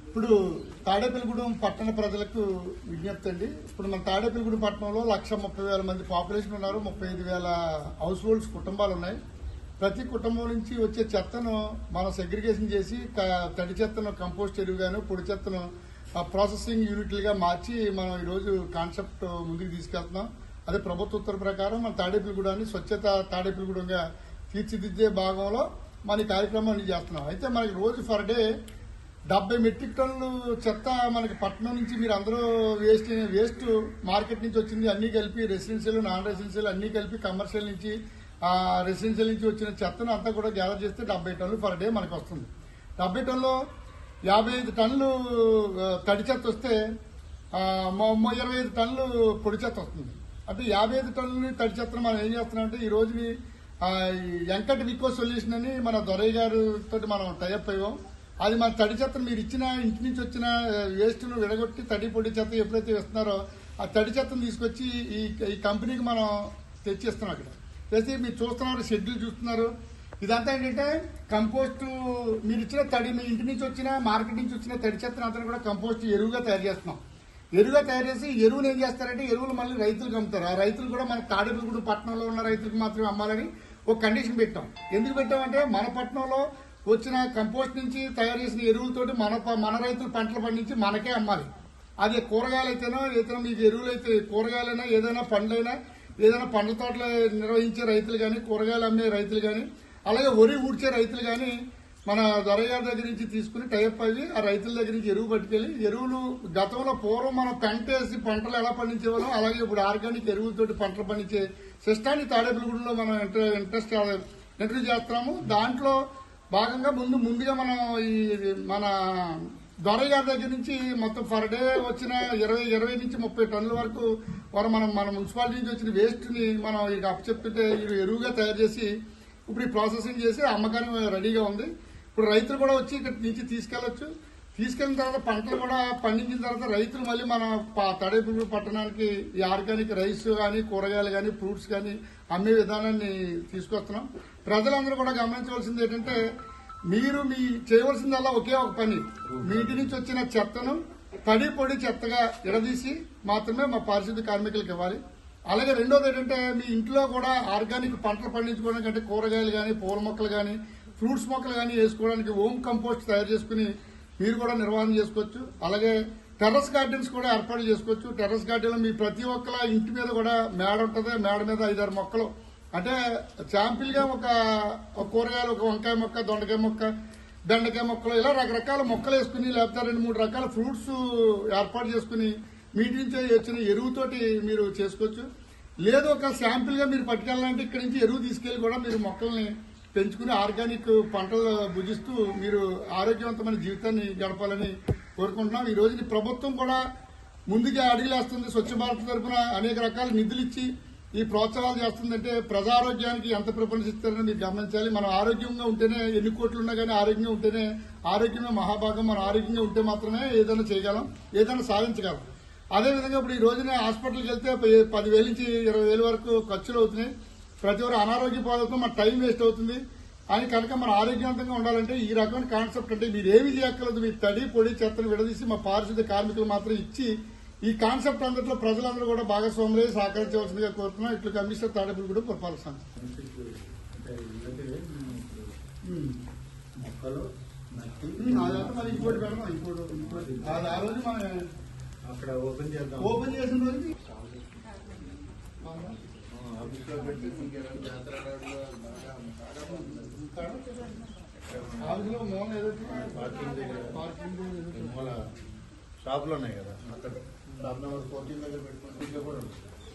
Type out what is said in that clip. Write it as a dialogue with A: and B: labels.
A: ఇప్పుడు తాడేపల్లిగూడెం పట్టణ ప్రజలకు విజ్ఞప్తి అండి. ఇప్పుడు మన తాడేపల్లిగూడెం పట్టణంలో 1,30,000 మంది పాపులేషన్ ఉన్నారు. 35,000 హౌస్ హోల్డ్స్ కుటుంబాలు ఉన్నాయి. ప్రతి కుటుంబం నుంచి వచ్చే చెత్తను మనం సెగ్రిగేషన్ చేసి తడి చెత్తను కంపోస్ట్ ఎరువుగాను, పొడి చెత్తను ప్రాసెసింగ్ యూనిట్లుగా మార్చి మనం ఈరోజు కాన్సెప్ట్ ముందుకు తీసుకెళ్తున్నాం. అదే ప్రభుత్వ ఉత్తర్వు ప్రకారం మన తాడేపల్లిగూడెంని స్వచ్ఛత తాడేపల్లిగూడెంగా తీర్చిదిద్దే భాగంలో మన ఈ కార్యక్రమాన్ని చేస్తున్నాం. అయితే మనకి రోజు ఫర్ డే 70 మెట్రిక్ టన్నులు చెత్త మనకి పట్టణం నుంచి మీరు అందరూ వేస్ట్ మార్కెట్ నుంచి వచ్చింది అన్ని కలిపి రెసిడెన్షియల్, నాన్ రెసిడెన్షియల్ అన్ని కలిపి కమర్షియల్ నుంచి రెసిడెన్షియల్ నుంచి వచ్చిన చెత్తను అంతా కూడా గ్యాదర్ చేస్తే 70 టన్నులు పర్ డే మనకు వస్తుంది. 70 టన్నులో 55 టన్నులు తడి చెత్త వస్తే 25 టన్నులు పొడి చెత్త వస్తుంది. అంటే 55 టన్నులు తడి చెత్తను మనం ఏం చేస్తున్నామంటే ఈ రోజుని వెంకట వికో సొల్యూషన్ అని మన దొరయ్య గారితో మనం టైఅప్ అయ్యాం. అది మన తడి చెత్తను మీరు ఇచ్చిన ఇంటి నుంచి వచ్చిన వేస్ట్ను విడగొట్టి తడి పొడి చెత్త ఎప్పుడైతే ఇస్తున్నారో ఆ తడి చెత్తను తీసుకొచ్చి ఈ కంపెనీకి మనం తెచ్చిస్తున్నాం. అక్కడ తెచ్చి మీరు చూస్తున్నారు, షెడ్యూల్ చూస్తున్నారు. ఇదంతా ఏంటంటే కంపోస్ట్ మీరు ఇచ్చిన తడి మీ ఇంటి నుంచి వచ్చిన మార్కెట్ నుంచి వచ్చిన తడి చెత్తను అంతా కూడా కంపోస్ట్ ఎరువుగా తయారు చేస్తున్నాం. ఎరువుగా తయారు చేసి ఎరువులు ఏం చేస్తారంటే ఎరువులు మళ్ళీ రైతులకు అమ్ముతారు. ఆ రైతులు కూడా మన తాడేపల్లిగూడెం పట్టణంలో ఉన్న రైతులకు మాత్రమే అమ్మాలని ఒక కండిషన్ పెట్టాం. ఎందుకు పెట్టామంటే మన పట్టణంలో వచ్చిన కంపోస్ట్ నుంచి తయారు చేసిన ఎరువులతోటి మన రైతులు పంటలు పండించి మనకే అమ్మాలి. అది కూరగాయలు అయితేనో ఏదైనా మీకు ఎరువులు అయితే కూరగాయలైనా ఏదైనా పండ్లైనా ఏదైనా పండ్ల తోటలు నిర్వహించే రైతులు కానీ కూరగాయలు అమ్మే రైతులు కానీ అలాగే వరి ఊడ్చే రైతులు కానీ మన దొరయ్య గారి దగ్గర నుంచి తీసుకుని టైప్ అయ్యి ఆ రైతుల దగ్గర నుంచి ఎరువు పట్టుకెళ్ళి ఎరువులు గతంలో పూర్వం మనం పెంట వేసి పంటలు ఎలా పండించేవాళ్ళం అలాగే ఇప్పుడు ఆర్గానిక్ ఎరువులతోటి పంటలు పండించే సిస్టాన్ని తాడేపల్లిగూడెంలో మనం ఇంట్రడ్యూస్ చేస్తున్నాము. దాంట్లో భాగంగా ముందుగా మనం మన దొరయ్య గారి దగ్గర నుంచి మొత్తం పర్ డే వచ్చిన 20 నుంచి 30 టన్నుల వరకు మన మున్సిపాలిటీ నుంచి వచ్చిన వేస్ట్ ని మనం ఇక అప్పచెప్తుంటే ఎరువుగా తయారు చేసి ఇప్పుడు ఈ ప్రాసెసింగ్ చేసి అమ్మకానికి రెడీగా ఉంది. ఇప్పుడు రైతులు కూడా వచ్చి ఇక్కడ నుంచి తీసుకెళ్లొచ్చు. తీసుకెళ్లిన తర్వాత పంటలు కూడా పండించిన తర్వాత రైతులు మళ్ళీ మన తాడేపల్లిగూడెం పట్టణానికి ఈ ఆర్గానిక్ రైస్ కానీ కూరగాయలు కానీ ఫ్రూట్స్ కానీ అమ్మే విధానాన్ని తీసుకొస్తున్నాం. ప్రజలందరూ కూడా గమనించవలసింది ఏంటంటే మీరు చేయవలసిందల్లా ఒకే ఒక పని, మీ ఇంటి నుంచి వచ్చిన చెత్తను తడి పొడి చెత్తగా ఎడదీసి మాత్రమే మా పారిశుద్ధ్య కార్మికులకు ఇవ్వాలి. అలాగే రెండోది ఏంటంటే మీ ఇంట్లో కూడా ఆర్గానిక్ పంటలు పండించుకోవడానికి అంటే కూరగాయలు కానీ పూల మొక్కలు కానీ ఫ్రూట్స్ మొక్కలు కానీ వేసుకోవడానికి హోమ్ కంపోస్ట్ తయారు చేసుకుని మీరు కూడా నిర్వహణ చేసుకోవచ్చు. అలాగే టెర్రస్ గార్డెన్స్ కూడా ఏర్పాటు చేసుకోవచ్చు. టెర్రస్ గార్డెన్ మీ ప్రతి ఒక్కల ఇంటి మీద కూడా మేడ ఉంటుంది. మేడ మీద 5-6 మొక్కలు అంటే శాంపిల్ గా ఒక కూరగాయలు ఒక వంకాయ మొక్క, దొండకాయ మొక్క, బెండకాయ మొక్కలు ఇలా రకరకాల మొక్కలు వేసుకుని లేకపోతే 2-3 రకాల ఫ్రూట్స్ ఏర్పాటు చేసుకుని మీ నుంచి వచ్చిన ఎరువుతోటి మీరు చేసుకోవచ్చు. లేదు ఒక శాంపిల్ గా మీరు పట్టుకెళ్ళాలంటే ఇక్కడి నుంచి ఎరువు తీసుకెళ్లి కూడా మీరు మొక్కల్ని పెంచుకుని ఆర్గానిక్ పంటలు భుజిస్తూ మీరు ఆరోగ్యవంతమైన జీవితాన్ని గడపాలని కోరుకుంటున్నాం. ఈ రోజుని ప్రభుత్వం కూడా ముందుగా అడుగులేస్తుంది. స్వచ్ఛ భారత్ తరఫున అనేక రకాల నిధులు ఇచ్చి ఈ ప్రోత్సాహాలు చేస్తుందంటే ప్రజారోగ్యానికి ఎంత ప్రిఫరెన్స్ ఇస్తారని మీరు గమనించాలి. మనం ఆరోగ్యంగా ఉంటేనే ఎన్ని కోట్లు ఉన్నా కానీ ఆరోగ్యంగా ఉంటేనే ఆరోగ్యమే మహాభాగం. మనం ఆరోగ్యంగా ఉంటే మాత్రమే ఏదైనా చేయగలం, ఏదైనా సాధించగలం. అదేవిధంగా ఇప్పుడు ఈ రోజున హాస్పిటల్కి వెళ్తే 10,000 నుంచి 20,000 వరకు ఖర్చులు అవుతున్నాయి. ప్రతి ఒక్కరు అనారోగ్య పాలవుతుంది, మన టైం వేస్ట్ అవుతుంది. అని కనుక మనం ఆరోగ్యవంతంగా ఉండాలంటే ఈ రకమైన కాన్సెప్ట్ అంటే మీరు ఏమి చేయక్కర్లేదు, మీ తడి పొడి చెత్తను విడదీసి మా పారిశుద్ధ్య కార్మికులు మాత్రం ఇచ్చి ఈ కాన్సెప్ట్ అందరిలో ప్రజలందరూ కూడా భాగస్వాములై సహకరించవలసిందిగా కోరుతున్నాం. ఇట్లు కమిషనర్ తాడేపల్లిగూడెం పురపాలక సంఘం. మరి ఇంకోటి పెడదాం, ఇంకోటి ఆ రోజు మనం అక్కడ ఓపెన్ చేసిన రోజు
B: షాపులు ఉన్నాయి కదా అక్కడ షాప్ నెంబర్ 14 దగ్గర పెట్టుకుంటే కూడా